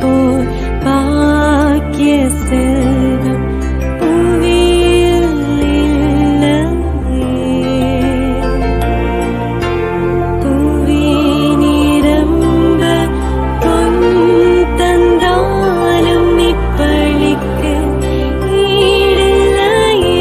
போல் பாக்கிய செல்வம் புவியில் இல்லையே. புவி நிரம்ப பொன் தந்தாலும் இப்பளிக்கு ஈடில்லையே.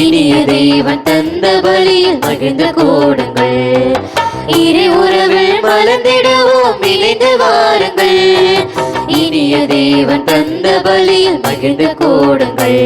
இனிய தேவன் தந்த பலியில் மகிழ்ந்து கூடுங்கள். இறை உறவில் மலர்ந்திடுவோம், இணைந்து வாருங்கள். இனிய தேவன் தந்த பலியில் மகிழ்ந்து கூடுங்கள்.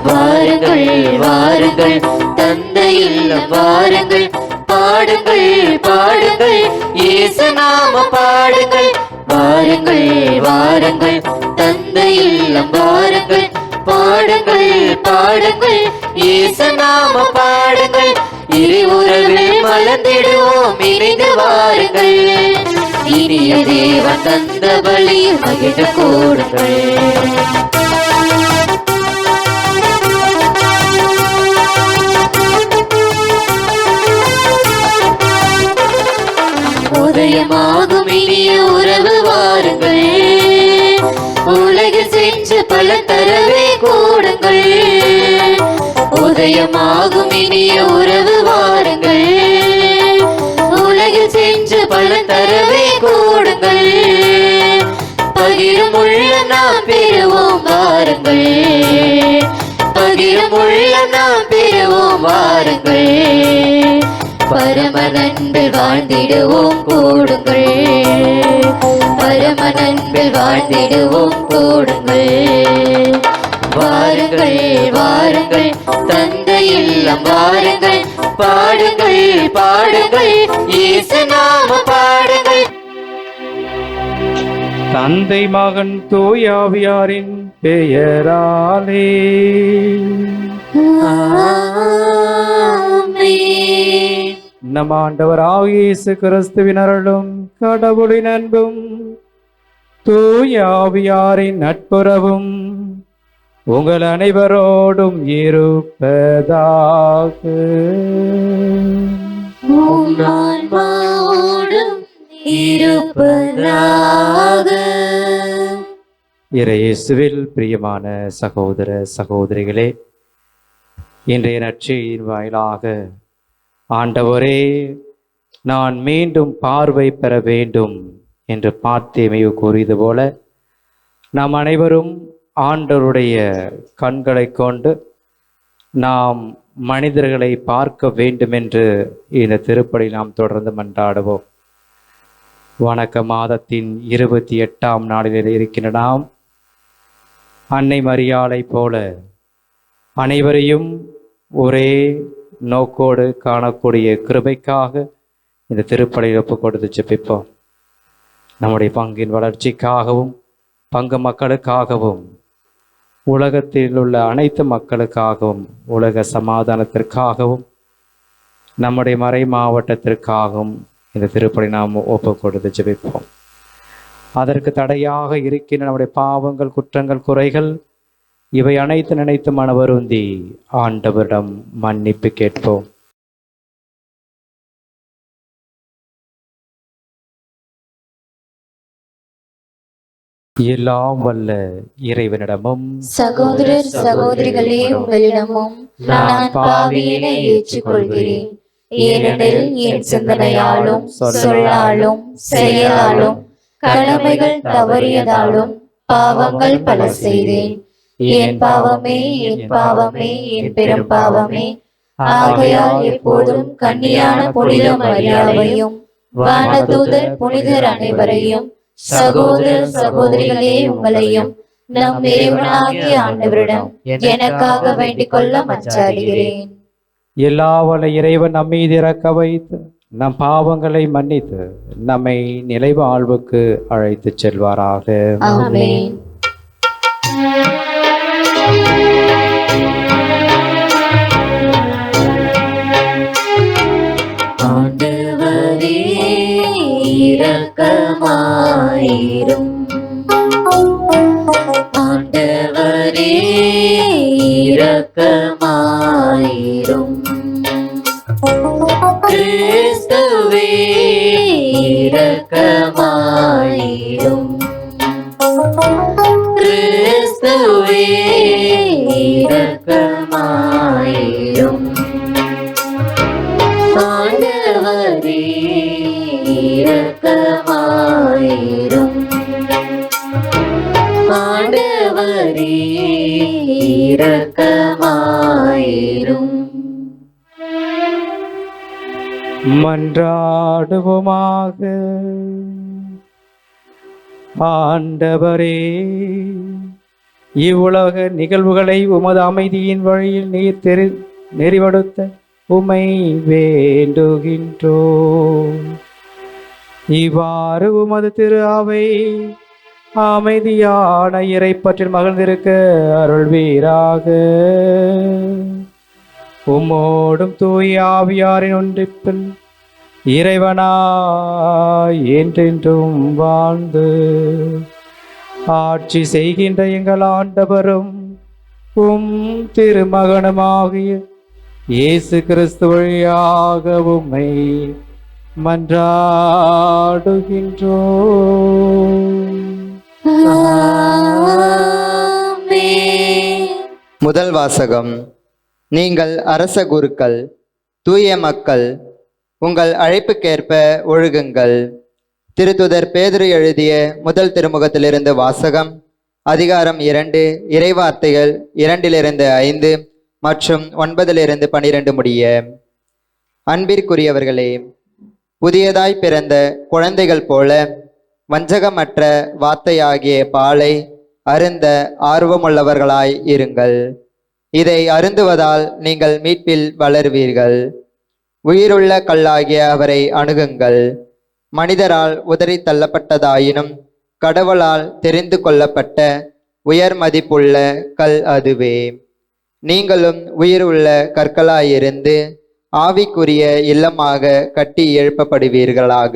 வாருங்கள் வாருங்கள் தந்தை இல்லம் வாருங்கள். பாடுங்கள் பாடுங்கள் இயேசு நாம பாடுங்கள். வாருங்கள் வாருங்கள் தந்தை இல்லம் வாருங்கள். பாடுங்கள் பாடுங்கள் இயேசு நாம பாடுங்கள். இறை உறவில் மலர்ந்திடுவோம், இணைந்து வாருங்கள். இனிய தேவன் தந்த பலியில் மகிழ்ந்து கூடுங்கள். உதயமாகும் இனிய உறவு வாருங்கள். உலகில் சென்று பல தரவே கூடுங்கள். உதயமாகும் இனிய உறவு வாருங்கள். உலகில் சென்று பல தரவே கூடுங்கள். பகிரும் உள்ள நாம் பெறுவோம் வாருங்கள். பகிரும் உள்ள நாம் பெறுவோம் வாருங்கள். பரம நன்பில் வாழ்ந்திடுவோம் கூடுங்கள். பரம நன்பில் வாழ்ந்திடுவோம் கூடுங்கள். வாருங்கள் வாருங்கள் தந்தை இல்லம் வாருங்கள். பாடுங்கள் பாடுங்கள் இயேசு நாம பாடுங்கள். தந்தை மகன் தூயாவியாரின் பெயராலே நம் ஆண்டவராகிய இயேசு கிறிஸ்துவின் அருளும் கடவுளின் அன்பும் தூயாவியாரின் நட்புறவும் உங்கள் அனைவரோடும் இருப்பதாக. இயேசுவில் பிரியமான சகோதர சகோதரிகளே, இன்றைய நற்செய்தியின் வாயிலாக ஆண்டவரே நான் மீண்டும் பார்வை பெற வேண்டும் என்று பார்த்தேமையு கூறியது போல நாம் அனைவரும் ஆண்டவருடைய கண்களை கொண்டு நாம் மனிதர்களை பார்க்க வேண்டும் என்று இந்த திருப்பலி நாம் தொடர்ந்து மன்றாடுவோம். வணக்க மாதத்தின் 28ஆம் நாளில் இருக்கின்ற நாம் அன்னை மரியாளை போல அனைவரையும் ஒரே நோக்கோடு காணக்கூடிய கிருபைக்காக இந்த திருப்பலியில் ஒப்பு கொடுத்து ஜெபிப்போம். நம்முடைய பங்கின் வளர்ச்சிக்காகவும் பங்கு மக்களுக்காகவும் உலகத்தில் உள்ள அனைத்து மக்களுக்காகவும் உலக சமாதானத்திற்காகவும் நம்முடைய மறை மாவட்டத்திற்காகவும் இந்த திருப்பலி நாம் ஒப்பு கொடுத்து ஜெபிப்போம். அதற்கு தடையாக இருக்கின்ற நம்முடைய பாவங்கள், குற்றங்கள், குறைகள் இவை அனைத்து நினைத்து மனவருந்தி ஆண்டவரிடம் மன்னிப்பு கேட்போம். எல்லாம் வல்ல இறைவனிடமும் சகோதரர் சகோதரிகளே உங்களிடமும் நான் பாவியினை ஏற்றுக்கொள்கிறேன். ஏனெனில் என் சிந்தனையாலும் சொல்லாலும் செயலாலும் கடமைகள் தவறியதாலும் பாவங்கள் பல செய்தேன். என் பாவமே என் பாவமே என் பெரும் பாவமே. ஆகையால் எப்போதும் கன்னியான புனித மரியாவையும் வானதூதர் புனிதர் அனைவரையும் சகோதர சகோதரிகளே உங்களையும் நம் இறைவனாகிய ஆண்டவரிடம் எனக்காக வேண்டிக் கொள்ள மன்றாடுகிறேன். எல்லா வல்ல இறைவன் நம் மீது இறக்க வைத்து நம் பாவங்களை மன்னித்து நம்மை நிலை வாழ்வுக்கு அழைத்துச் செல்வாராக. ஆமென். ஆண்டவரே இரக்கமாயிரும். ஆண்டவரே இரக்கமாயிரும். கிறிஸ்துவே இரக்கமாயிரும். கிறிஸ்துவே இரக்கமாயிரும். ஆண்டவரே இரக்கமாயிரும். ஆண்டவரே இரக்கமாயிரும். மன்றாடுவோமாக. ஆண்டவரே, இவ்வுலக நிகழ்வுகளை உமது அமைதியின் வழியில் நீர் நெறிவடுத்த உம்மை வேண்டுகின்றோ. இவ்வாறு உமது திரு அவை அமைதியான இறைப்பற்றில் மகிழ்ந்திருக்க அருள்வீராக. உம்மோடும் தூய ஆவியாரின் ஒன்றிப்பில் இறைவனாய் என்றென்றும் வாழ்ந்து ஆட்சி செய்கின்ற எங்கள் ஆண்டவரும் உம் திருமகனுமாகிய இயேசு கிறிஸ்து வழியாக உம்மை மன்றாடுகின்றோம். ஆமென். முதல் வாசகம். நீங்கள் அரச குருக்கள், தூய மக்கள், உங்கள் அழைப்புக்கேற்ப ஒழுகுங்கள். திருத்துதர் பேதுரு எழுதிய முதல் திருமுகத்திலிருந்து வாசகம். அதிகாரம் 2, இறைவார்த்தைகள் 2-5 மற்றும் 9-12 முடிய. அன்பிற்குரியவர்களே, புதியதாய் பிறந்த குழந்தைகள் போல வஞ்சகமற்ற வார்த்தையாகிய பாலை அருந்த ஆர்வமுள்ளவர்களாய் இருங்கள். இதை அருந்துவதால் நீங்கள் மீட்பில் வளருவீர்கள். உயிருள்ள கல்லாகிய அவரை அணுகுங்கள். மனிதரால் உதறி தள்ளப்பட்டதாயினும் கடவுளால் தெரிந்து கொள்ளப்பட்ட உயர் மதிப்புள்ள கல் அதுவே. நீங்களும் உயிர் உள்ள கற்களாயிருந்து ஆவிக்குரிய இல்லமாக கட்டி எழுப்பப்படுவீர்களாக.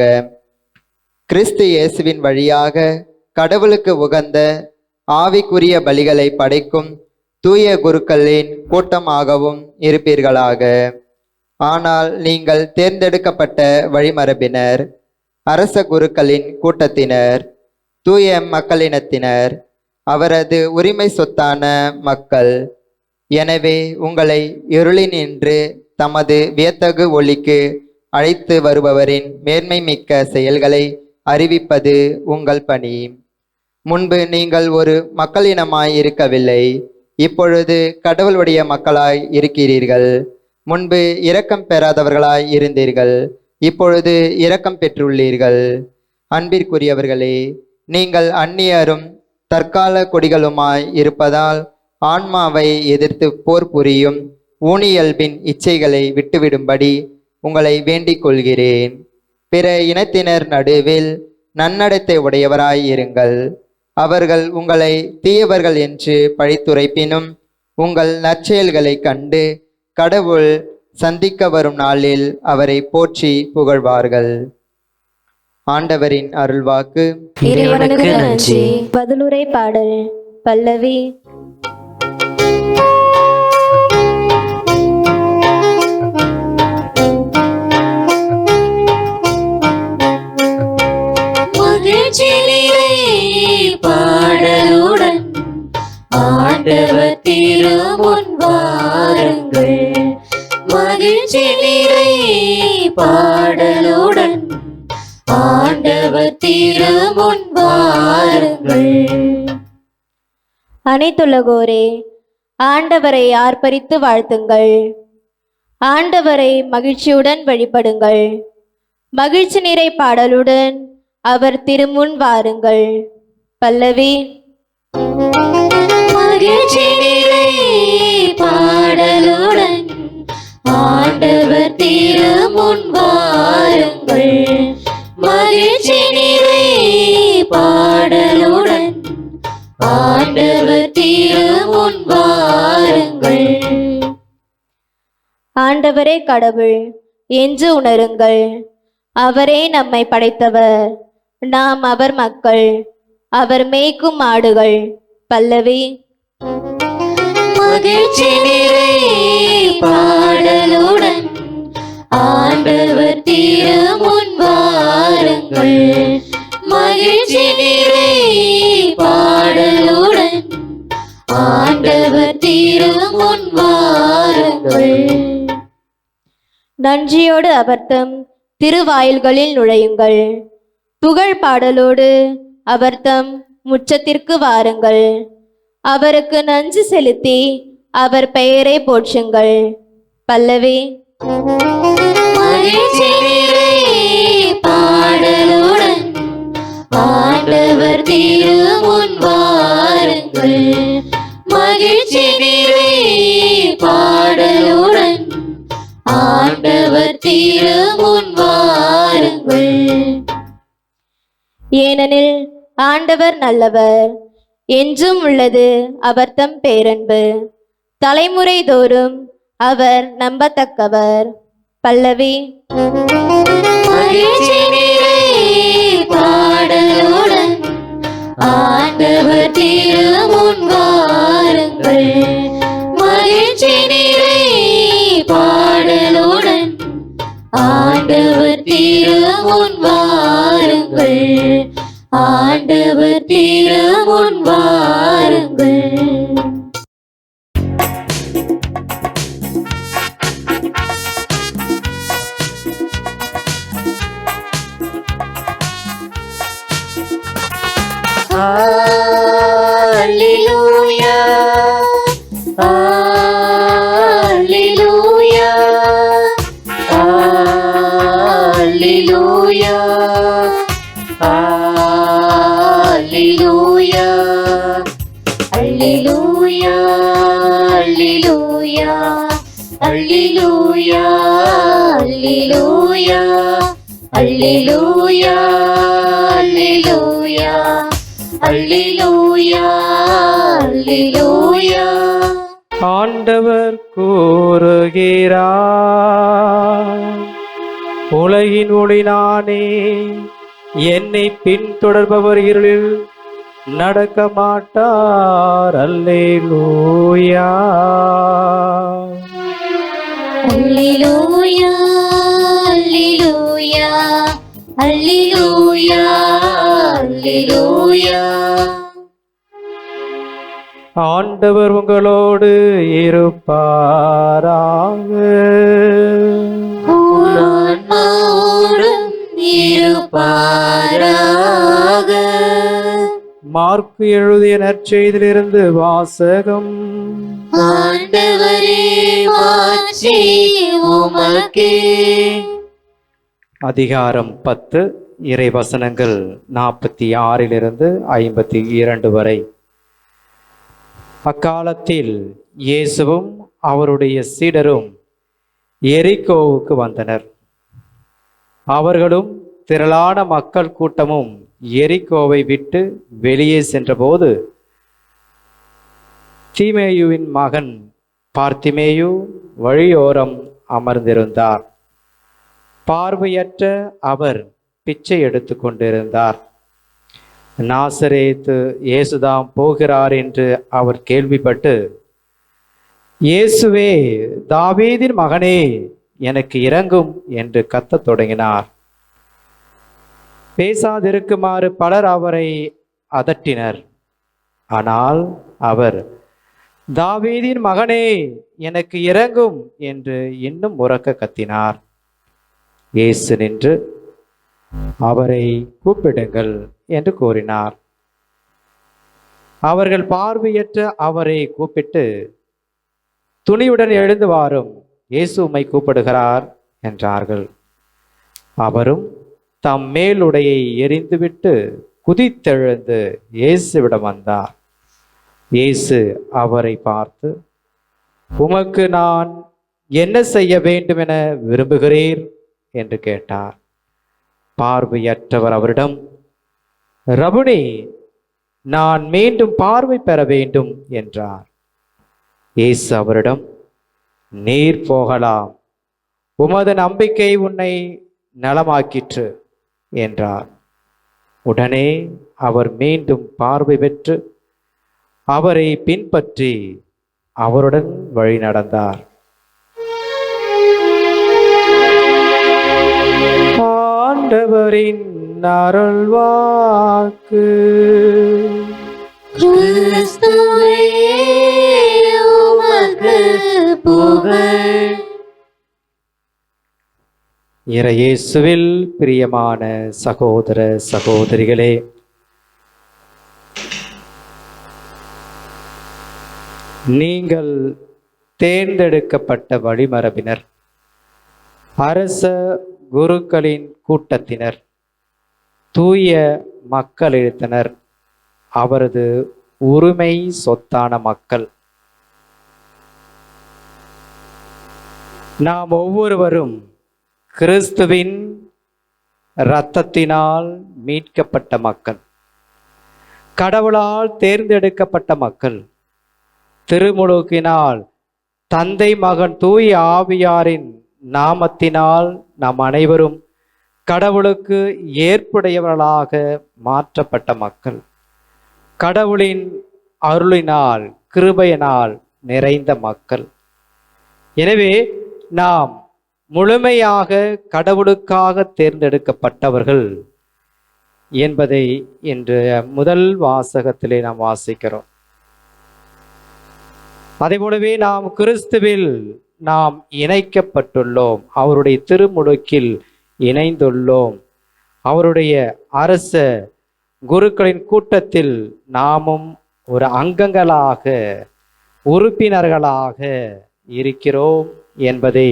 கிறிஸ்து இயேசுவின் வழியாக கடவுளுக்கு உகந்த ஆவிக்குரிய பலிகளை படைக்கும் தூய குருக்களின் கூட்டமாகவும் இருப்பீர்களாக. ஆனால் நீங்கள் தேர்ந்தெடுக்கப்பட்ட வழிமரபினர், அரச குருக்களின் கூட்டத்தினர், தூய மக்களினத்தினர், அவரது உரிமை சொத்தான மக்கள். எனவே உங்களை இருளினின்று தமது வியத்தகு ஒளிக்கு அழைத்து வருபவரின் மேன்மை மிக்க செயல்களை அறிவிப்பது உங்கள் பணி. முன்பு நீங்கள் ஒரு மக்களினமாய் இருக்கவில்லை, இப்பொழுது கடவுளுடைய மக்களாய் இருக்கிறீர்கள். முன்பு இரக்கம் பெறாதவர்களாய் இருந்தீர்கள், இப்பொழுது இரக்கம் பெற்றுள்ளீர்கள். அன்பிற்குரியவர்களே, நீங்கள் அந்நியரும் தற்கால கொடிகளுமாய் இருப்பதால் ஆன்மாவை எதிர்த்து போர் புரியும் ஊனியல்பின் இச்சைகளை விட்டுவிடும்படி உங்களை வேண்டிக் கொள்கிறேன். பிற இனத்தினர் நடுவில் நன்னடத்தை உடையவராய் இருங்கள். அவர்கள் உங்களை தீயவர்கள் என்று பழித்துரைப்பினும் உங்கள் நற்செயல்களை கண்டு கடவுள் சந்திக்க வரும் நாளில் அவரை போற்றி புகழ்வார்கள். ஆண்டவரின் அருள்வாக்கு. இறைவனுக்கு நன்றி. பதிலுரை பாடல். பல்லவி. மகிழ்ச்சியிலே பாடலுடன் ஆண்டவர் திருமுன் வாருங்கள். மகிழ்ச்சியிலே பாடலுடன் ஆண்டவர் திருமுன் வாருங்கள். அனைத்துலகோரே, ஆண்டவரை ஆர்ப்பரித்து வாழ்த்துங்கள். ஆண்டவரை மகிழ்ச்சியுடன் வழிபடுங்கள். மகிழ்ச்சி நிறை பாடலுடன் அவர் திருமுன் வாருங்கள். பல்லவி. மகிழ்ச்சி நிறை பாடலுடன் ஆண்டவர் திருமுன் வாருங்கள். மகிழ்ச்சி நிறை பாடலுடன் ஆண்டவர் திருமுன் வாருங்கள். ஆண்டவரே கடவுள் என்று உணருங்கள். அவரே நம்மை படைத்தவர், நாம் அவர் மக்கள், அவர் மேய்க்கும் ஆடுகள். பல்லவி. மகிழ்ச்சி நிறை பாடலுடன் ஆண்டவர் திருமுன் வாருங்கள். மகிழ்ச்சி நிறை பாடலுடன் ஆண்டவர் திருமுன் வாருங்கள். நன்றியோடு அவர்தம் திருவாயில்களில் நுழையுங்கள். புகழ் பாடலோடு அவர்தம் முற்றத்திற்கு வாருங்கள். அவருக்கு நன்றி செலுத்தி அவர் பெயரை போற்றுங்கள். பல்லவி. மகிழ்ச்சி நிறை பாடலுடன் ஆண்டவர் திருமுன் வாருங்கள். மகிழ்ச்சி நிறை பாடலுடன் ஆண்டவர் திருமுன் வாருங்கள். ஏனெனில் ஆண்டவர் நல்லவர், என்றும் உள்ளது அவர்தம் பேரன்பு. தலைமுறை தோறும் அவர் நம்பத்தக்கவர். பல்லவி. மகிழ்ச்சி நிறை பாடலுடன் ஆண்டவர் திருமுன் வாருங்கள். மகிழ்ச்சி நிறை பாடலுடன் ஆண்டவர் திருமுன் வாருங்கள். ஆண்டவர் திருமுன் வாருங்கள். Alleluia, Alleluia, Alleluia, Alleluia, Alleluia, Alleluia, Alleluia, Alleluia, Alleluia, Alleluia, Alleluia, Alleluia. ஆண்டவர் கூறுகிறார், உலகின் ஒளி நானே, என்னை பின்தொடர்பவர் இருளில் நடக்க மாட்டார். அல்லேலூயா. Alleluia, Alleluia, Alleluia, Alleluia. ஆண்டவர் உங்களோடு இருப்பாராக. ஆன்மாவோடும் இருப்பாராக. மார்க்கு எழுதிய நற்செய்தியிலிருந்து வாசகம். ஆண்டவரே மாட்சி உமக்கே. அதிகாரம் 10, இறைவசனங்கள் 46 52 வரை. அக்காலத்தில் இயேசுவும் அவருடைய சீடரும் எரிகோவுக்கு வந்தனர். அவர்களும் திரளான மக்கள் கூட்டமும் எரிகோவை விட்டு வெளியே சென்றபோது தீமேயுவின் மகன் பார்த்திமேயு வழியோரம் அமர்ந்திருந்தார். பார்வையற்ற அவர் பிச்சை எடுத்து கொண்டிருந்தார். நாசரேத்து இயேசுதாம் போகிறார் என்று அவர் கேள்விப்பட்டு, இயேசுவே, தாவீதின் மகனே, எனக்கு இரங்கும் என்று கத்தத் தொடங்கினார். பேசாதிருக்குமாறு பலர் அவரை அதட்டினர். ஆனால் அவர், தாவீதின் மகனே, எனக்கு இரங்கும் என்று இன்னும் உரக்க கத்தினார். இயேசு நின்று, அவரை கூப்பிடுங்கள் என்று கூறினார். அவர்கள் பார்வையற்ற அவரை கூப்பிட்டு, துணியுடன் எழுந்து வாரும், இயேசு உம்மை கூப்பிடுகிறார் என்றார்கள். அவரும் தம் மேலுடையை எறிந்துவிட்டு குதித்தெழுந்து இயேசுவிடம் வந்தார். இயேசு அவரை பார்த்து, உமக்கு நான் என்ன செய்ய வேண்டும் என விரும்புகிறீர் என்று கேட்டார். பார்வையற்றவர் அவரிடம், ரபுனி, நான் மீண்டும் பார்வை பெற வேண்டும் என்றார். இயேசு அவரிடம், நீர் போகலாம், உமது நம்பிக்கை உன்னை நலமாக்கிற்று என்றார். உடனே அவர் மீண்டும் பார்வை பெற்று அவரை பின்பற்றி அவருடன் வழி நடந்தார். ஆண்டவரின் அருள்வாக்கு. கிறிஸ்துவே உமக்கு புகழ். இறையேசுவில் பிரியமான சகோதர சகோதரிகளே, நீங்கள் தேர்ந்தெடுக்கப்பட்ட வழிமரபினர், அரச குருக்களின் கூட்டத்தினர், தூய மக்களிடத்தினர், அவரது உரிமை சொத்தான மக்கள். நாம் ஒவ்வொருவரும் கிறிஸ்துவின் இரத்தத்தினால் மீட்கப்பட்ட மக்கள், கடவுளால் தேர்ந்தெடுக்கப்பட்ட மக்கள், திருமுழுக்கினால் தந்தை மகன் தூய ஆவியாரின் நாமத்தினால் நாம் அனைவரும் கடவுளுக்கு ஏற்புடையவர்களாக மாற்றப்பட்ட மக்கள், கடவுளின் அருளினால் கிருபையினால் நிறைந்த மக்கள். எனவே நாம் முழுமையாக கடவுளுக்காக தேர்ந்தெடுக்கப்பட்டவர்கள் என்பதை இன்றைய முதல் வாசகத்திலே நாம் வாசிக்கிறோம். அதே போலவே நாம் கிறிஸ்துவில் நாம் இணைக்கப்பட்டுள்ளோம், அவருடைய திருமுழுக்கில் இணைந்துள்ளோம், அவருடைய அரச குருக்களின் கூட்டத்தில் நாமும் ஒரு அங்கங்களாக உறுப்பினர்களாக இருக்கிறோம் என்பதை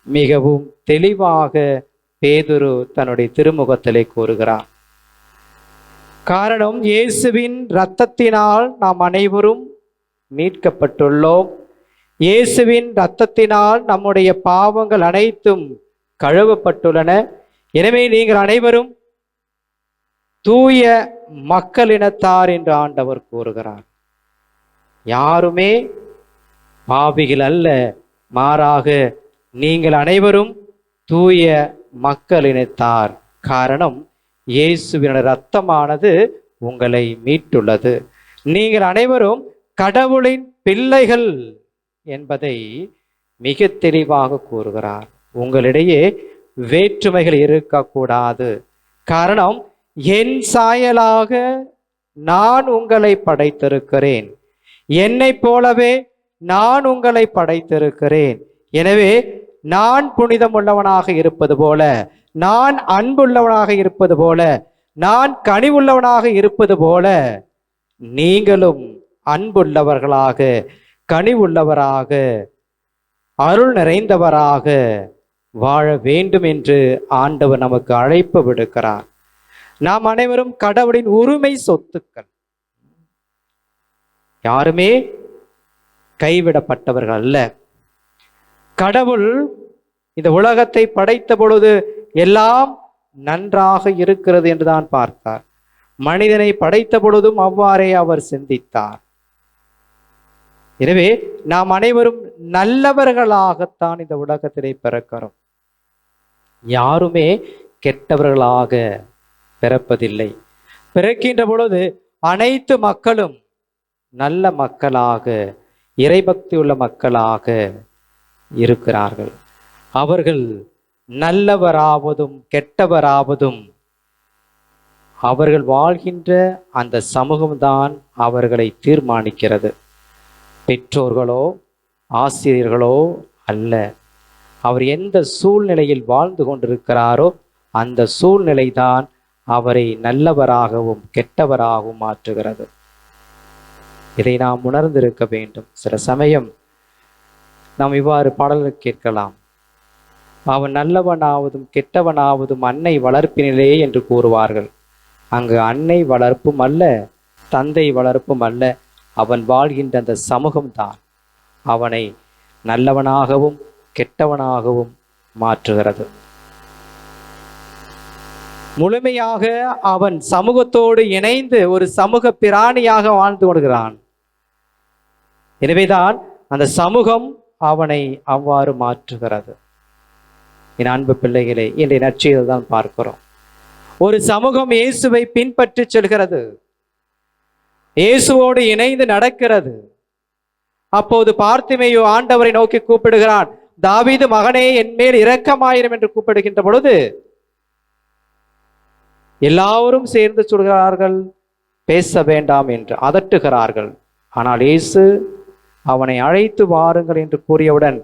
மிகவும் தெளிவாக பேதுரு தன்னுடைய திருமுகத்திலே கூறுகிறார். காரணம், இயேசுவின் இரத்தத்தினால் நாம் அனைவரும் மீட்கப்பட்டுள்ளோம். இயேசுவின் இரத்தத்தினால் நம்முடைய பாவங்கள் அனைத்தும் கழுவப்பட்டுள்ளன. எனவே நீங்கள் அனைவரும் தூய மக்களினத்தார் என்று ஆண்டவர் கூறுகிறார். யாருமே பாவிகள் அல்ல, மாறாக நீங்கள் அனைவரும் தூய மக்களினத்தார். காரணம், இயேசுவின் இரத்தமானது உங்களை மீட்டுள்ளது. நீங்கள் அனைவரும் கடவுளின் பிள்ளைகள் என்பதை மிக தெளிவாக கூறுகிறார். உங்களிடையே வேற்றுமைகள் இருக்கக்கூடாது. காரணம், என் சாயலாக நான் உங்களை படைத்திருக்கிறேன், என்னை போலவே நான் உங்களை படைத்திருக்கிறேன். எனவே நான் புனிதம் உள்ளவனாக இருப்பது போல, நான் அன்புள்ளவனாக இருப்பது போல, நான் கனிவுள்ளவனாக இருப்பது போல நீங்களும் அன்புள்ளவர்களாக, கனிவுள்ளவராக, அருள் நிறைந்தவராக வாழ வேண்டும் என்று ஆண்டவர் நமக்கு அழைப்பு விடுக்கிறார். நாம் அனைவரும் கடவுளின் உரிமை சொத்துக்கள். யாருமே கைவிடப்பட்டவர்கள் அல்ல. கடவுள் இந்த உலகத்தை படைத்த பொழுது எல்லாம் நன்றாக இருக்கிறது என்றுதான் பார்த்தார். மனிதனை படைத்த பொழுதும் அவ்வாறே அவர் சிந்தித்தார். எனவே நாம் அனைவரும் நல்லவர்களாகத்தான் இந்த உலகத்திலே பிறக்கிறோம். யாருமே கெட்டவர்களாக பிறப்பதில்லை. பிறக்கின்ற பொழுது அனைத்து மக்களும் நல்ல மக்களாக, இறைபக்தி உள்ள மக்களாக இருக்கிறார்கள். அவர்கள் நல்லவராவதும் கெட்டவராவதும் அவர்கள் வாழ்கின்ற அந்த சமூகம்தான் அவர்களை தீர்மானிக்கிறது. பெற்றோர்களோ ஆசிரியர்களோ அல்ல. அவர் எந்த சூழ்நிலையில் வாழ்ந்து கொண்டிருக்கிறாரோ அந்த சூழ்நிலை தான் அவரை நல்லவராகவும் கெட்டவராகவும் மாற்றுகிறது. இதை நாம் உணர்ந்திருக்க வேண்டும். சில சமயம் நாம் இவ்வாறு பாடல்கள் கேட்கலாம். அவன் நல்லவனாவதும் கெட்டவனாவதும் அன்னை வளர்ப்பினிலே என்று கூறுவார்கள். அங்கு அன்னை வளர்ப்பும் அல்ல, தந்தை வளர்ப்பும் அல்ல, அவன் வாழ்கின்ற அந்த சமூகம்தான் அவனை நல்லவனாகவும் கெட்டவனாகவும் மாற்றுகிறது. முழுமையாக அவன் சமூகத்தோடு இணைந்து ஒரு சமூக பிராணியாக வாழ்ந்து கொள்கிறான். எனவேதான் அந்த சமூகம் அவனை அவ்வாறு மாற்றுகிறது. என் அன்பு பிள்ளைகளே, இன்றைய நற்செய்தியை தான் பார்க்கிறோம். ஒரு சமூகம் இயேசுவை பின்பற்றி செல்கிறது, இயேசுவோடு இணைந்து நடக்கிறது. அப்போது பார்த்திமேயு ஆண்டவரை நோக்கி கூப்பிடுகிறான், தாவீது மகனே என் மேல் இரக்கமாயிரும் என்று கூப்பிடுகின்ற பொழுது எல்லாரும் சேர்ந்து சொல்கிறார்கள், பேச வேண்டாம் என்று அதட்டுகிறார்கள். ஆனால் இயேசு அவனை அழைத்து வாருங்கள் என்று கூறியவுடன்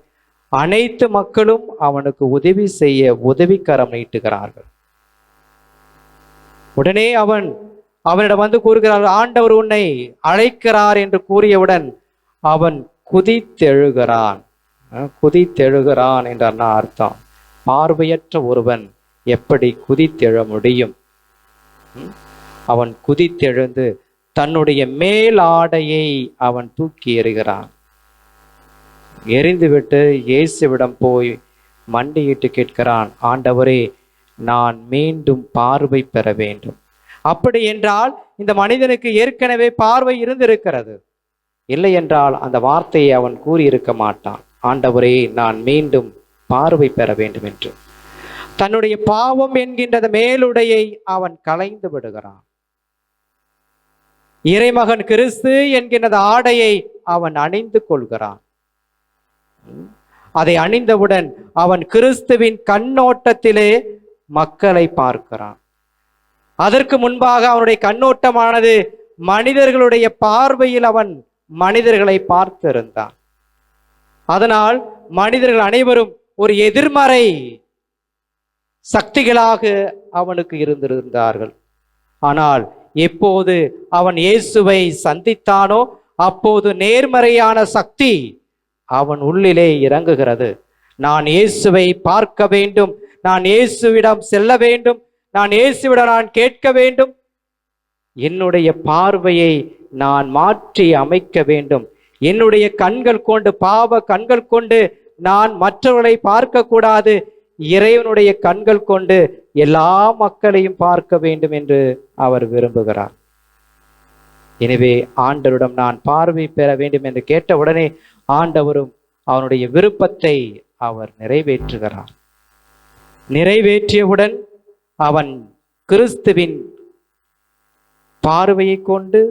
அனைத்து மக்களும் அவனுக்கு உதவி செய்ய உதவிக்கரம் நீட்டுகிறார்கள். உடனே அவனிடம் வந்து கூறுகிறார்கள், ஆண்டவர் உன்னை அழைக்கிறார் என்று கூறியவுடன் அவன் குதித்தெழுகிறான். குதித்தெழுகிறான் என்ற அர்த்தம், பார்வையற்ற ஒருவன் எப்படி குதித்தெழ முடியும்? அவன் குதித்தெழுந்து தன்னுடைய மேல் ஆடையை அவன் தூக்கி எறிகிறான். எறிந்துவிட்டு இயேசுவிடம் போய் மண்டியிட்டு கேட்கிறான், ஆண்டவரே, நான் மீண்டும் பார்வை பெற வேண்டும். அப்படி என்றால் இந்த மனிதனுக்கு ஏற்கனவே பார்வை இருந்திருக்கிறது. இல்லை என்றால் அந்த வார்த்தையை அவன் கூறியிருக்க மாட்டான், ஆண்டவரே, நான் மீண்டும் பார்வை பெற வேண்டும் என்று. தன்னுடைய பாவம் என்கின்ற மேலுடையை அவன் களைந்து விடுகிறான். இறைமகன் கிறிஸ்து என்கின்ற ஆடையை அவன் அணிந்து கொள்கிறான். அதை அணிந்தவுடன் அவன் கிறிஸ்துவின் கண்ணோட்டத்திலே மக்களை பார்க்கிறான். அதற்கு முன்பாக அவனுடைய கண்ணோட்டமானது மனிதர்களுடைய பார்வையில் அவன் மனிதர்களை பார்த்திருந்தான். அதனால் மனிதர்கள் அனைவரும் ஒரு எதிர்மறை சக்திகளாக அவனுக்கு இருந்திருந்தார்கள். ஆனால் எப்போது அவன் இயேசுவை சந்தித்தானோ அப்போது நேர்மறையான சக்தி அவன் உள்ளிலே இறங்குகிறது. நான் இயேசுவை பார்க்க வேண்டும், நான் இயேசுவிடம் செல்ல வேண்டும், நான் இயேசுவிடம் நான் கேட்க வேண்டும், என்னுடைய பார்வையை நான் மாற்றி அமைக்க வேண்டும், என்னுடைய கண்கள் கொண்டு, பாவ கண்கள் கொண்டு நான் மற்றவர்களை பார்க்க கூடாது, இறைவனுடைய கண்கள் கொண்டு எல்லா மக்களையும் பார்க்க வேண்டும் என்று அவர் விரும்புகிறார். எனவே ஆண்டவரிடம் நான் பார்வை பெற வேண்டும் என்று கேட்ட உடனே ஆண்டவரும் அவனுடைய விருப்பத்தை அவர் நிறைவேற்றுகிறார். நிறைவேற்றியவுடன் அவன் கிறிஸ்துவின் பார்வையை கொண்டு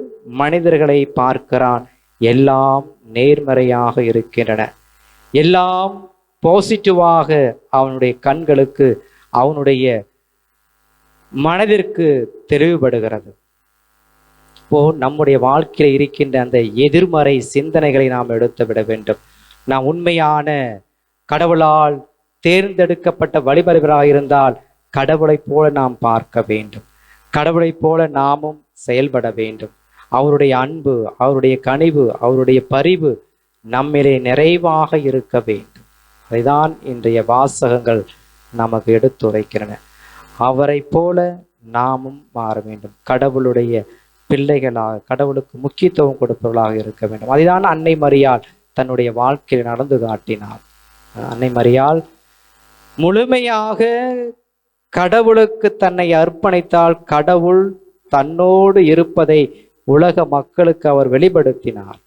மனிதர்களை பார்க்கிறான். எல்லாம் நேர்மறையாக இருக்கின்றன, எல்லாம் பாசிட்டிவாக அவனுடைய கண்களுக்கு, அவனுடைய மனதிற்கு தெளிவுபடுகிறது. இப்போ நம்முடைய வாழ்க்கையில் இருக்கின்ற அந்த எதிர்மறை சிந்தனைகளை நாம் எடுத்து விட வேண்டும். நாம் உண்மையான கடவுளால் தேர்ந்தெடுக்கப்பட்ட வழிபடுவராக இருந்தால் கடவுளைப் போல நாம் பார்க்க வேண்டும், கடவுளைப் போல நாமும் செயல்பட வேண்டும். அவருடைய அன்பு, அவருடைய கனிவு, அவருடைய பரிவு நம்மிலே நிறைவாக இருக்க வேண்டும். அதைதான் இன்றைய வாசகங்கள் நமக்கு எடுத்துரைக்கின்றன. அவரை போல நாமும் மாற வேண்டும், கடவுளுடைய பிள்ளைகளாக, கடவுளுக்கு முக்கியத்துவம் கொடுப்பவர்களாக இருக்க வேண்டும். அதுதான் அன்னை மரியாள் தன்னுடைய வாழ்க்கையில் நடந்து காட்டினார். அன்னை மரியாள் முழுமையாக கடவுளுக்கு தன்னை அர்ப்பணித்தால் கடவுள் தன்னோடு இருப்பதை உலக மக்களுக்கு அவர் வெளிப்படுத்தினார்.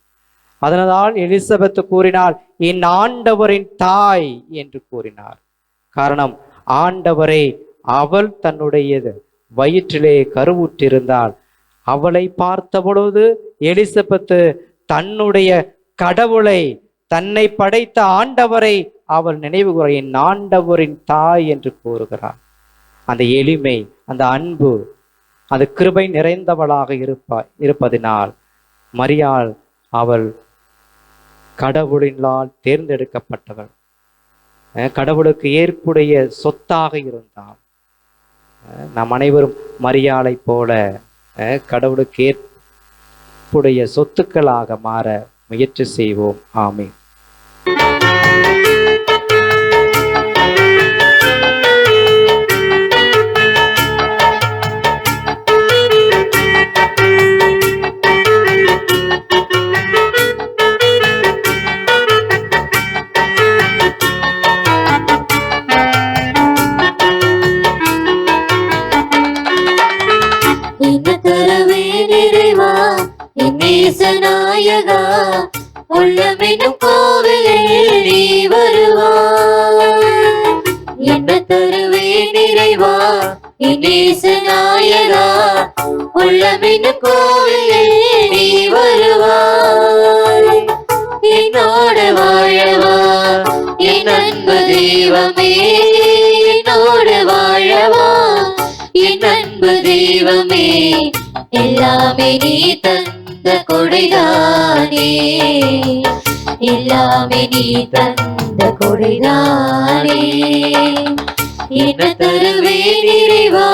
அதனால் எலிசபெத் கூறினார், என் ஆண்டவரின் தாய் என்று கூறினார். காரணம், ஆண்டவரை அவள் தன்னுடைய வயிற்றிலே கருவுற்றிருந்தாள். அவளை பார்த்த பொழுது எலிசபெத் தன்னுடைய கடவுளை, தன்னை படைத்த ஆண்டவரை அவள் நினைவு கூற, என் ஆண்டவரின் தாய் என்று கூறுகிறார். அந்த எளிமை, அந்த அன்பு, அந்த கிருபை நிறைந்தவளாக இருப்பதினால் மரியாள் அவள் கடவுளினால் தேர்ந்தெடுக்கப்பட்டவள், கடவுளுக்கு ஏற்புடைய சொத்தாக இருந்தாள். நாம் அனைவரும் மரியாளை போல கடவுளுக்கு ஏற்புடைய சொத்துக்களாக மாற முயற்சி செய்வோம். ஆமென். நாயகா உள்ளமெனும் கோவிலில் நீ வருவாய். என்ன தருவே நிறைவா இனேச நாயகா உள்ளமெனும் கோவிலில் நீ வருவாய். என்னோட வாழவா என் அன்பு தெய்வமே, என்னோட வாழவா என் அன்பு தெய்வமே, எல்லாமே நீ தந்த கொடைதானே, எல்லாமே நீ தந்த கொடைதானே, என்ன தருவே நிறைவா.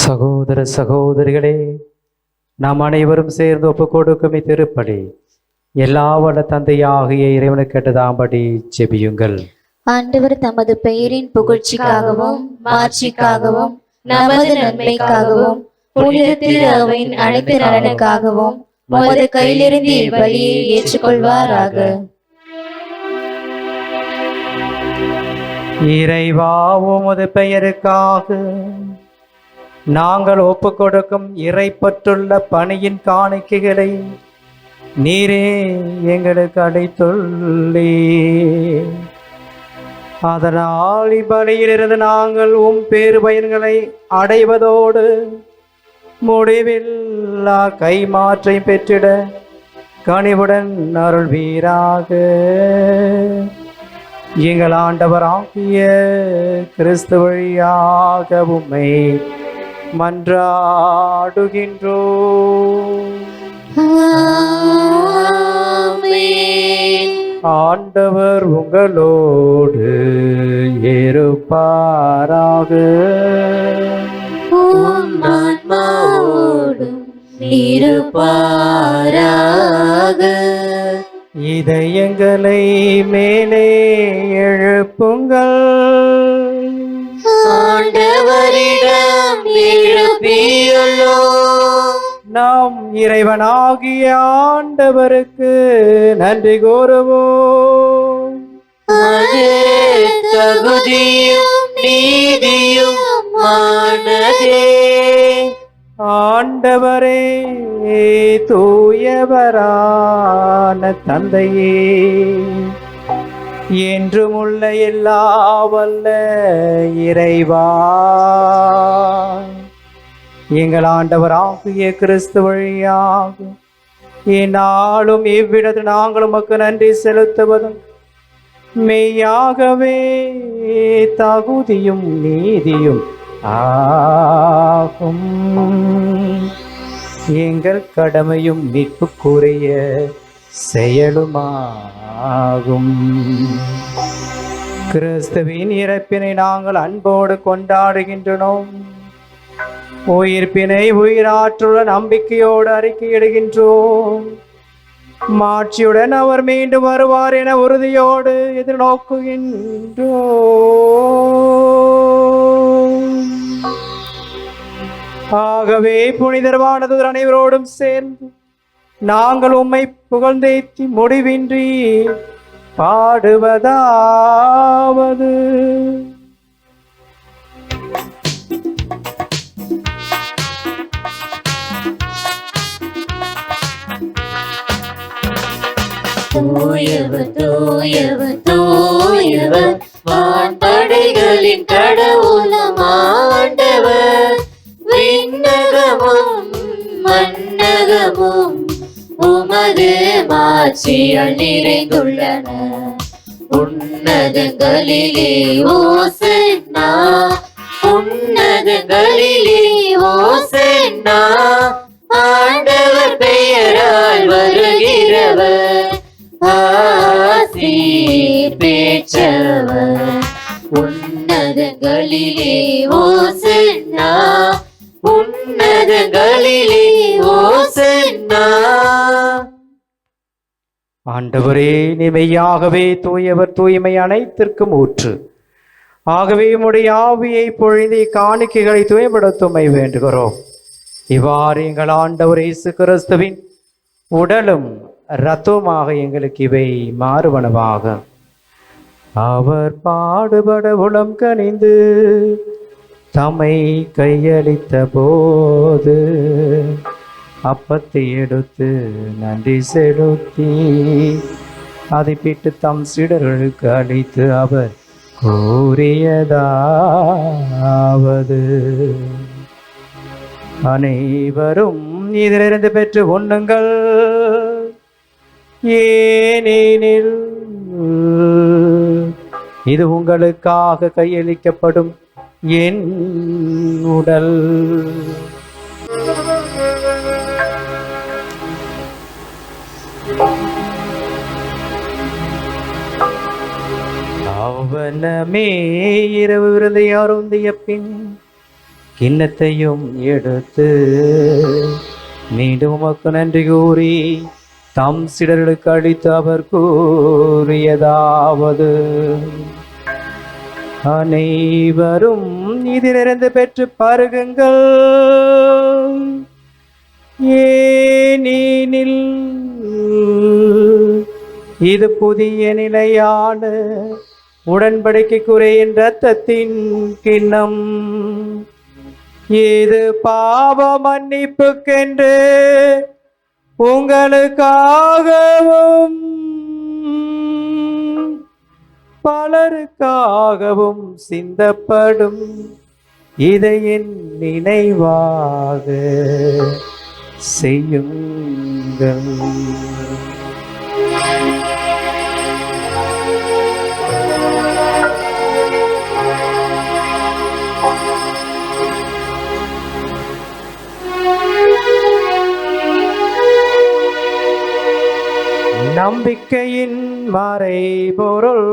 சகோதர சகோதரிகளே, நாம் அனைவரும் சேர்ந்து ஒப்பு கொடுக்கும் திருப்பலி எல்லா வல்ல தந்தையாகிய இறைவனுக்கு கேட்டதாம்படி ஜெபியுங்கள். ஆண்டவர் தமது பெயரின் புகழ்ச்சிக்காகவும் மாட்சிக்காகவும் நமது நன்மைக்காகவும் புனித திரு அவையின் அனைத்து நலனுக்காகவும் உமது கையிலிருந்து இப்பலியை ஏற்றுக்கொள்வாராக. இறைவா, உமது பெயருக்காக நாங்கள் ஒப்பு கொடுக்கும் இறைப்பற்றுள்ள பணியின் காணிக்கைகளை நீரே எங்களுக்கு அளித்துள்ளே. அதனால் இப்பலியிலிருந்து நாங்கள் உம் பேறு பயன்களை அடைவதோடு முடிவில்லா கைமாற்றை பெற்றிட கனிவுடன் அருள்வீராக. எங்கள் ஆண்டவராகிய கிறிஸ்து வழியாக உம்மை மன்றாடுகின்றோம். ஆண்டவர் உங்களோடு இருப்பாராக. ஆன்மாவோடும் இருப்பாராக. இதயங்களை மேலே எழுப்புங்கள். ஆண்டவரிடம் எழுப்பியுள்ளோம். நாம் இறைவனாகிய ஆண்டவருக்கு நன்றி கூறுவோம். அது தகுதியும் நீதியும் ஆனதே. ஆண்டவரே, தூயவரான தந்தையே, என்றும் உள்ள எல்லா வல்ல இறைவா, எங்கள் ஆண்டவராகிய கிறிஸ்து வழியாக இந்நாளும் இவ்விடத்து நாங்கள் உமக்கு நன்றி செலுத்துவதும் மெய்யாகவே தகுதியும் நீதியும் ஆகும். எங்கள் கடமையும் மீட்புக்குரிய செயலுமாகும். கிறிஸ்துவின் இறப்பினை நாங்கள் அன்போடு கொண்டாடுகின்றோம். உயிர்ப்பினை உயிராற்றுள்ள நம்பிக்கையோடு அறிக்கையிடுகின்றோம். மாட்சியுடன் அவர் மீண்டும் வருவார் என உறுதியோடு எதிர்நோக்குகின்றோம். ஆகவே புனிதர்வானதூர் அனைவரோடும் சேர்ந்து நாங்கள் உம்மை புகழ்ந்தேத்தி முடிவின்றி பாடுவதாவது: தூயவர் தூயவர் தூயவர் வான்படைகளின் கடவுளம் ஆண்டவர். விண்ணகமும் மண்ணகமும் உமது மாட்சியால் நிறைந்துள்ளன. உன்னதங்களிலே ஓசன்னா, உன்னதங்களிலே ஓசன்னா. ஆண்டவர் பெயரால் வருகிறவர் ஆசீர் பெற்றவர். உன்னதங்களிலே ஓசன்னா, உன்னதங்களிலே ஓசன்னா. ஆண்டவரே, நீ மெய்யாகவே தூயவர், தூய்மை அனைத்திற்கும் ஊற்று. ஆகவே உம்முடைய ஆவியை பொழிந்து காணிக்கைகளை தூய்மைப்படுத்துமை வேண்டுகிறோம். இவ்வாறு எங்கள் ஆண்டவர் இயேசு கிறிஸ்துவின் உடலும் இரத்தமாக எங்களுக்கு இவை மாறுவனவாக. அவர் பாடுபட உளம் கனிந்து தம்மை கையளித்த போது அப்பத்தை எடுத்து நன்றி செலுத்தி அதை பிட்டு தம் சீடர்களுக்கு அளித்து அவர் கூறியதாவது, அனைவரும் இதிலிருந்து பெற்று உண்ணுங்கள், ஏனெனில் இது உங்களுக்காக கையளிக்கப்படும் என் உடல். அவனமே இரவு விருந்தை அருந்திய பின் கிண்ணத்தையும் எடுத்து மீண்டும் உமக்கு நன்றி கூறி தம் சீடர்களுக்கு அளித்து அவர் கூறியதாவது, அனைவரும் இதிலிருந்து பெற்று பருகுங்கள், ஏனெனில் இது புதிய நிலையான உடன்படிக்கைக்குரிய என் இரத்தத்தின் கிண்ணம். இது பாவ மன்னிப்புக்கென்று உங்களுக்காகவும் பலருக்காகவும் சிந்தப்படும். இதை என் நினைவாக செய்யுங்கள். நம்பிக்கையின் மறைபொருள்.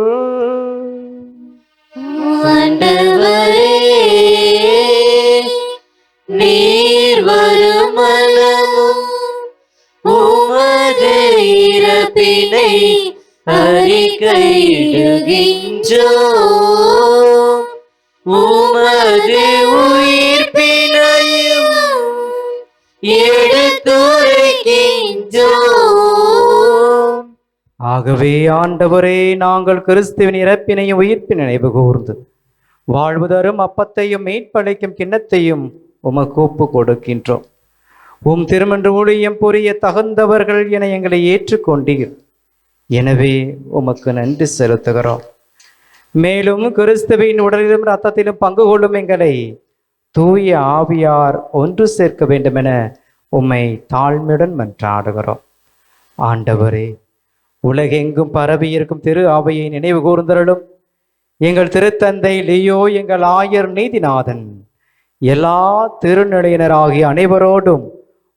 ஆண்டவரே, நீர் வருமளவும் உமது இறப்பினை அறிக்கையிடுகின்றோம், உமது உயிர்ப்பினையும் எடுத்துரைக்கின்றோம். ஆகவே ஆண்டவரே, நாங்கள் கிறிஸ்துவின் இறப்பினையும் உயிர்ப்பின் நினைவு கூர்ந்து வாழ்வு தரும் அப்பத்தையும் மீட்பளிக்கும் கிண்ணத்தையும் உமக்கு ஒப்பு கொடுக்கின்றோம். உம் திருமன்று ஊழியம் புரிய தகுந்தவர்கள் என எங்களை ஏற்றுக்கொண்டீர். எனவே உமக்கு நன்றி செலுத்துகிறோம். மேலும் கிறிஸ்துவின் உடலிலும் இரத்தத்திலும் பங்கு கொள்ளும் எங்களை தூய ஆவியார் ஒன்று சேர்க்க வேண்டுமென உம்மை தாழ்மையுடன் மன்றாடுகிறோம். ஆண்டவரே, உலகெங்கும் பரவி இருக்கும் திரு ஆவையை நினைவு கூர்ந்தருளும். எங்கள் திருத்தந்தை லியோ, எங்கள் ஆயர் நீதிநாதன், எல்லா திருநிலையினராகிய அனைவரோடும்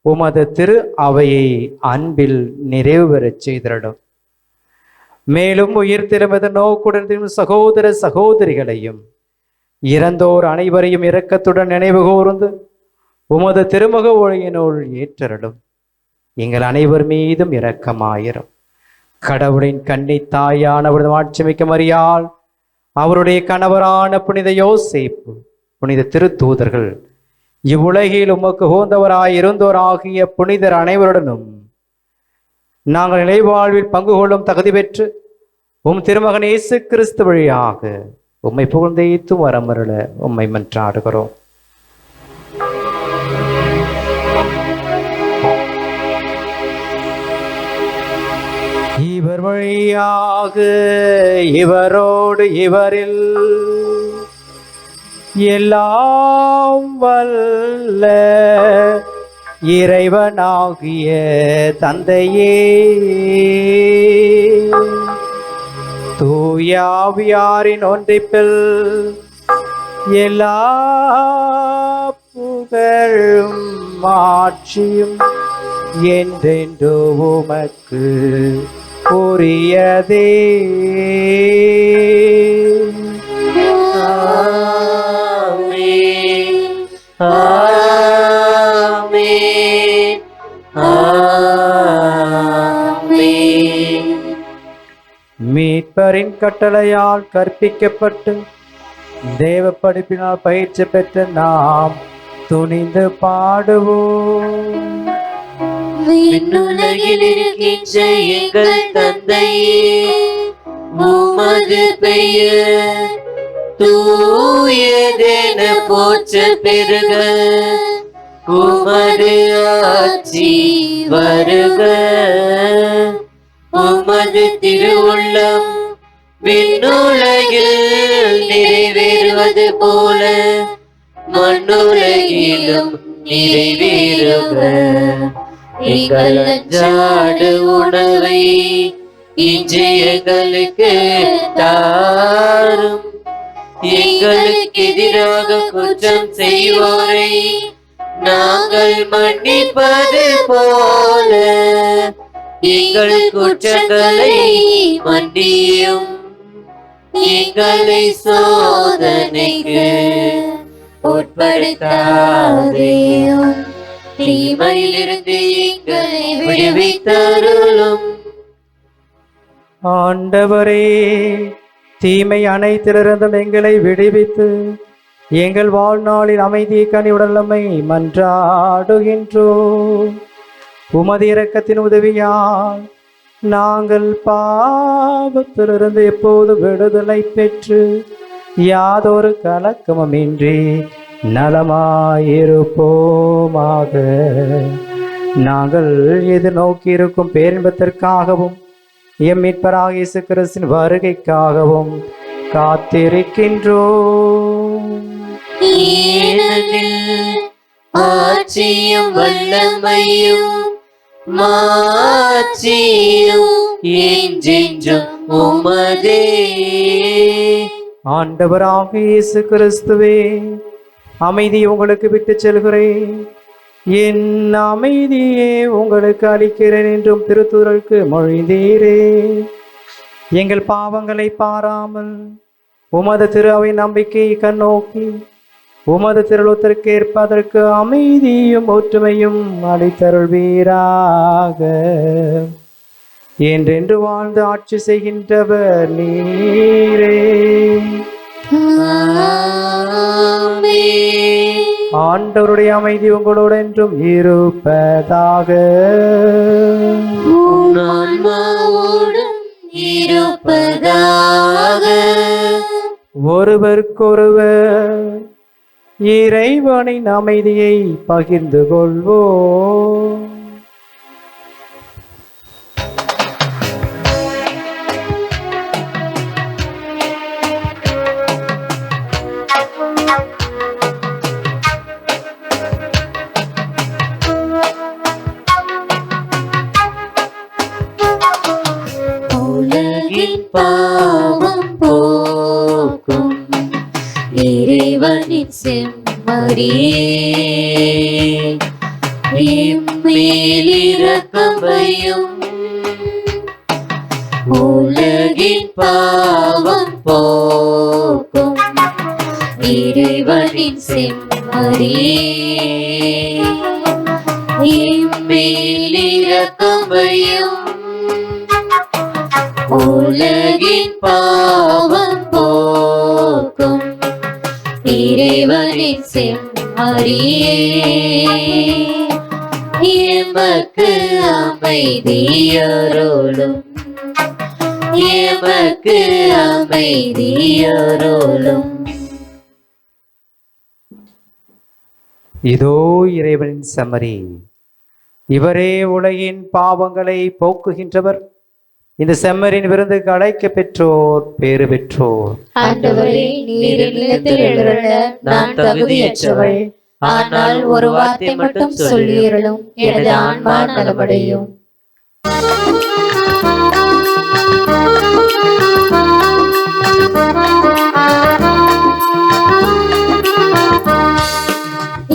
உமது திரு அவையை அன்பில் நிறைவு பெறச் செய்திருளும். மேலும் உயிர் திருமத நோக்குடன் சகோதர சகோதரிகளையும் இறந்தோர் அனைவரையும் இரக்கத்துடன் நினைவு கூர்ந்து உமது திருமுக ஒளியினுள் ஏற்றருளும். எங்கள் அனைவர் மீதும் இரக்கமாயிரும். கடவுளின் கன்னி தாயானவரது மாட்சிமிக்க மரியாள், அவருடைய கணவரான புனித யோசேப்பு, புனித திருத்தூதர்கள், இவ்வுலகில் உமக்கு உகந்தவராயிருந்தோராகிய புனிதர் அனைவருடனும் நாங்கள் நிலைவாழ்வில் பங்கு கொள்ளும் தகுதி பெற்று உம் திருமகன் இயேசு கிறிஸ்து வழியாக உம்மை புகழ்ந்தேத்தும் வரமருள உம்மை மன்றாடுகிறோம். இவர் வழியாக இவரோடு இவரில் எல்லாம் வல்ல இறைவனாகிய தந்தையே, தூயாவியாரின் ஒன்றிப்பில் எல்லா புகழும் ஆட்சியும் என்றென்று உமக்கு உரியதே. ஆமென், ஆமென், ஆமென். மீட்பரின் கட்டளையால் கற்பிக்கப்பட்டு தேவ படிப்பினால் பயிற்சி பெற்ற நாம் துணிந்து பாடுவோம். விண்ணுலகில் இருக்கின்ற எங்கள் தந்தையே, உமது பெயர் தூயதென போற்ற பெறுக, உமது ஆட்சி வருக, உமது திருவுள்ளம் விண்ணுலகில் நிறைவேறுவது போல மண்ணுலகிலும் நிறைவேறுக. எங்கள் அன்றாட உணவை இன்று எங்களுக்கு தாரும், எங்களுக்கு எதிராக குற்றம் செய்வோரை நாங்கள் மன்னிப்பது போல எங்கள் குற்றங்களை மன்னியும், எங்களை சோதனைக்கு உட்படுத்தாதேயும், தீமையிலிருந்து எங்களை விடுவித்தருளும். ஆண்டவரே, தீமை அனைத்திலிருந்தும் எங்களை விடுவித்து எங்கள் வாழ்நாளில் அமைதியை கனிவுடலமை மன்றாடுகின்றோம். உமது இரக்கத்தின் உதவியால் நாங்கள் பாவத்திலிருந்து எப்போது விடுதலை பெற்று யாதொரு கலக்கமுமின்றி நலமாயிருப்போமாக. நாங்கள் எதிர்நோக்கி இருக்கும் பேரின்பத்திற்காகவும் எம் மீட்பராக இயேசு கிறிஸ்துவின் வருகைக்காகவும் காத்திருக்கின்றோம். ஏனெனில் ஆட்சியும் வல்லமையும் மாட்சியும் என்றென்றும் உமதே. ஆண்டவராக இயேசு கிறிஸ்துவே, அமைதி உங்களுக்கு விட்டு செல்கிறேன், என் அமைதியே உங்களுக்கு அளிக்கிறேன் என்றும் திருத்தூதருக்கு மொழிந்தீரே. எங்கள் பாவங்களை பாராமல் உமது திரு அவை நம்பிக்கையை கண்ணோக்கி உமது திருவுளத்திற்கு ஏற்பதற்கு அமைதியும் ஒற்றுமையும் அளித்தருள்வீராக. என்றென்று வாழ்ந்து ஆட்சி செய்கின்றவர் நீரே. ஆண்டவருடைய அமைதி உங்களோடு என்றும் இருப்பதாக. ஒருவருக்கொருவர் இறைவனின் அமைதியை பகிர்ந்து கொள்வோம். பாவம் போக்கும் இறைவனின் செம்மறியே, எம்மேல் இரக்கம் வையும். உலகின் பாவம் போக்கும் இறைவனின் செம்மறியே, எம்மேல் இரக்கம் வையும். உலகின் பாவம் போக்கும் இறைவனின் செம்மறியே, எமக்கு அமைதியருளும், எமக்கு அமைதியருளும். இதோ இறைவனின் செம்மறி, இவரே உலகின் பாவங்களை போக்குகின்றவர். இந்த செம்மறியின் விருந்துக்கு அழைக்க பெற்றோர் பேறு பெற்றோர். ஆண்டவரே, நீர் இல்லத்தில் எழுந்த நான் தகுதியற்றவள், ஆனால் ஒரு வார்த்தை மட்டும் சொல்லியருளும், எனது ஆன்மா நலமடையும்.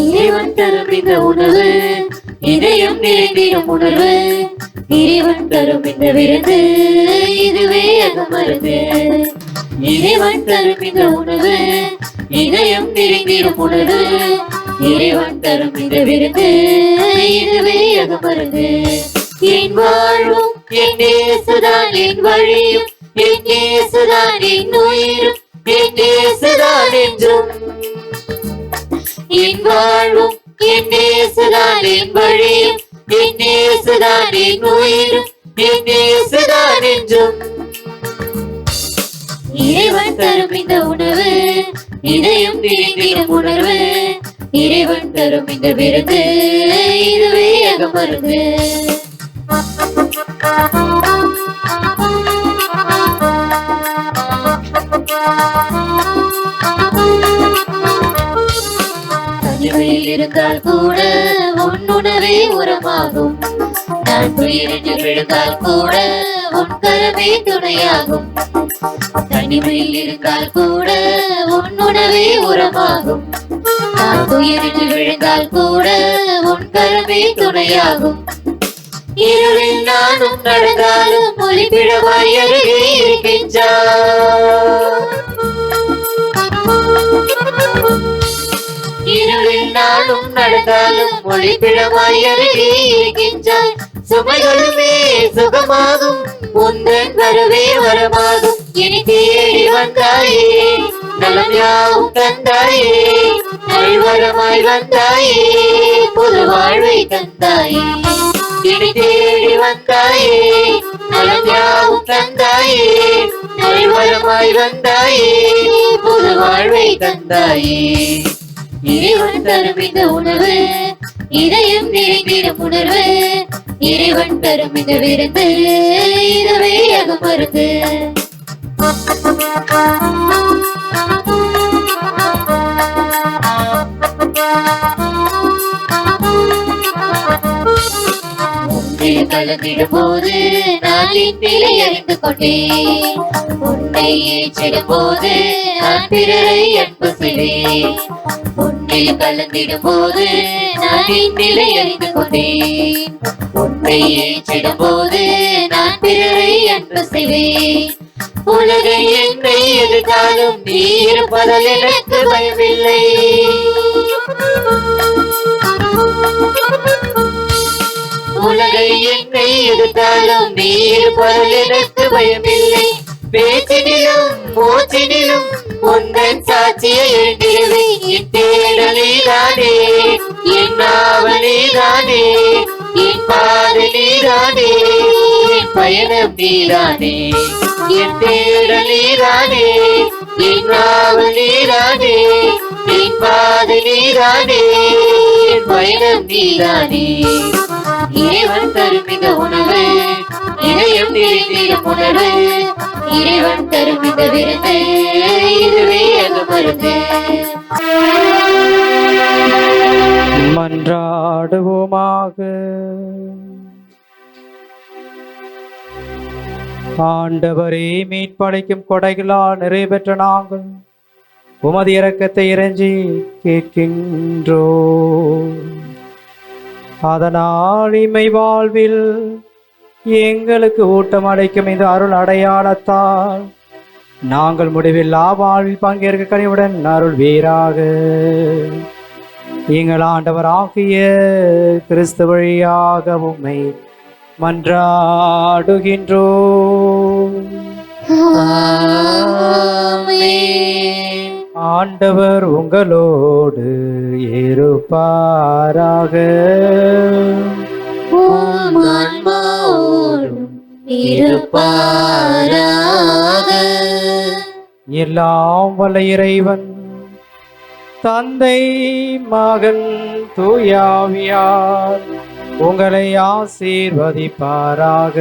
இறைவன் தரும் இந்த உணவு இதயம் நிறைந்திடும் உணர்வு, இறைவன் தரும் இந்த விருந்து இதுவே அகமருந்து. இறைவன் தரும் இந்த உணவு இதயம் நிறைந்திடும் உணர்வு, இறைவன் தரும் இந்த விருந்து இதுவே அகமருந்து. என் வாழ்வும் என் இயேசுதான் என் வழியும், என் இயேசுதான் என் உயிரும், என் இயேசுதான் என்றும். என் வாழ்வும் என் இயேசுதான் என் வழியும், என் இயேசுதான் என் உயிரும், என் இயேசுதான் என்றும். இறைவன் தரும் இந்த உணவு இதயம் நிறைந்திடும் உணர்வு, இறைவன் தரும் இந்த விருந்து இதுவே அகமருந்து. தனிமையில் இருந்தால் கூட உன் உணவே உரமாகும். நான் துயரில் விழுந்தால் கூட உன் கரமே துணையாகும். தனிமையில் இருந்தால் கூட உன் உணவே உரமாகும். நான் துயரில் விழுந்தால் கூட உன் கரமே துணையாகும். இருளில் நானும் நடந்தாலும் ஒளிபிழவாய் அருகே இருக்கின்றாய். இருளில் நானும் நடந்தாலும் ஒளிபிழவாய் அருகே இருக்கின்றாய். சுமைகளுமே சுகமாகும், உந்தன் வரவே வரமாகும். இனி தேடி வந்தாயே, நலம் யாவும் தந்தாயே, நல்வரமாய் வந்தாயே, புது வாழ்வை தந்தாயே. இனி தேடி வந்தாயே, நலம் யாவும் தந்தாயே, நல்வரமாய் வந்தாயே, புது வாழ்வை தந்தாயே. இறைவன் தரும் இந்த உணவு இதயம் நிறைந்திடும் உணர்வு. இறைவன் தரும் இந்த விருந்து இதுவே அகமருந்து. உன்னில் கலந்திடும் போது நான் என் நிலை அறிந்து கொண்டேன். உன்னை ஏற்றிடும் போது நான் பிறரை அன்பு செய்வேன். உன்னில் கலந்திடும் போது நான் என் நிலை அறிந்து கொண்டேன். உன்னை ஏற்றிடும் போது நான் பிறரை அன்பு செய்வேன். உலகை என்னை எதிர்த்தாலும் நீ இருப்பதால் எனக்கு பயமில்லை. உலகை என்னை எதிர்த்தாலும் நீ இருப்பதால் எனக்கு பயமில்லை. பேச்சினிலும் மூச்சினிலும் உந்தன் சாட்சியை எழுந்திடுவேன். என் தேடலே தானே, என் நாவலே தானே, என் பாதை நீதானே, என் பயணம் நீதானே. என் தேடலே தானே, என் நாவல் நீதானே, என் பாதை நீதானே, என் பயணம் நீதானே. இறைவன் தரும் இந்த உணவு இதயம் நிறைந்திடும் உணர்வு. இறைவன் தரும் இந்த விருந்து இதுவே அகமருந்து. மன்றாடுவோமாக. ஆண்டவரே, மீட்படைக்கும் கொடைகளால் நிறைவேற்ற நாங்கள் உமது இரக்கத்தை இறைஞ்சி கேட்கின்றோம். அதனால் இம்மை வாழ்வில் எங்களுக்கு ஊட்டம் அடைக்கும் இந்த அருள் அடையாளத்தால் நாங்கள் முடிவில்லா வாழ்வில் பங்கேற்க கனிவுடன் அருள் வீராக. எங்கள் ஆண்டவராகிய கிறிஸ்து வழியாக உம்மை மன்றாடுகின்றோம். ஆண்டவர் உங்களோடு இருப்பாராக. எல்லாம் வல்ல இறைவன் தந்தை, மகன், தூயாவியார் உங்களை ஆசீர்வதிப்பாராக.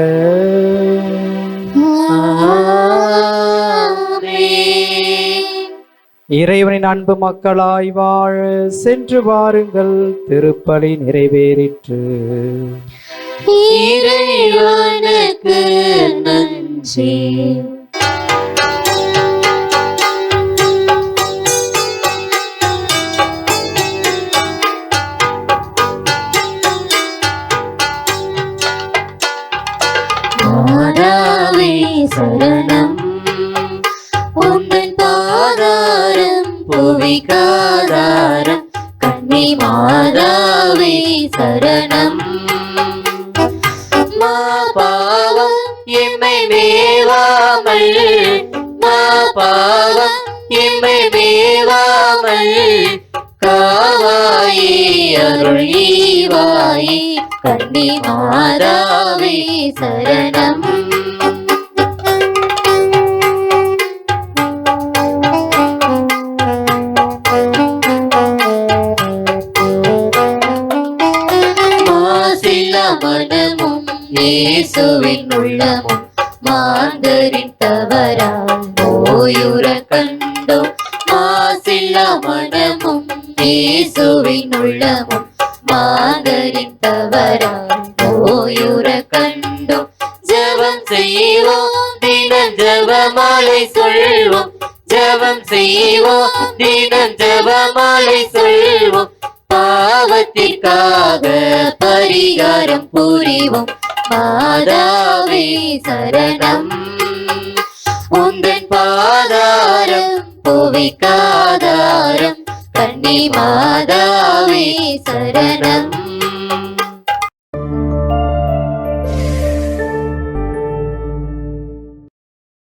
இறைவனின் அன்பு மக்களாய் வாழ சென்று வாருங்கள். திருப்பலி நிறைவேறிற்று. இறைவனுக்கு நன்றி. மாதாவே சரணம், உந்தன் பாதாரம் புவிக்காதாரம். கன்னி மாதாவே சரணம். மா பாவம் எம்மை மேவாமல், மா பாவம் எம்மை மேவாமல் காவாயே, அருள் ஈவாயே. கன்னி மாதாவே சரணம். இயேசுவின் உள்ளமும் மாந்தரின் தவறால் ஓயுற கண்டோம் மாசில்லா மனமும் இயேசுவின் உள்ளமும் மாந்தரின் தவறால் ஓயுற கண்டோம் ஜெபம் செய்வோம் தினம் ஜெபமாலை சொல்வோம் ஜெபம் செய்வோம் தினம் ஜெபமாலை சொல்வோம் பாவத்திற்காக பரிகாரம் புரிவோம் மாதாவே சரணம் உந்தன் பாதாரம் புவிக்காதாரம் கன்னி மாதாவே சரணம்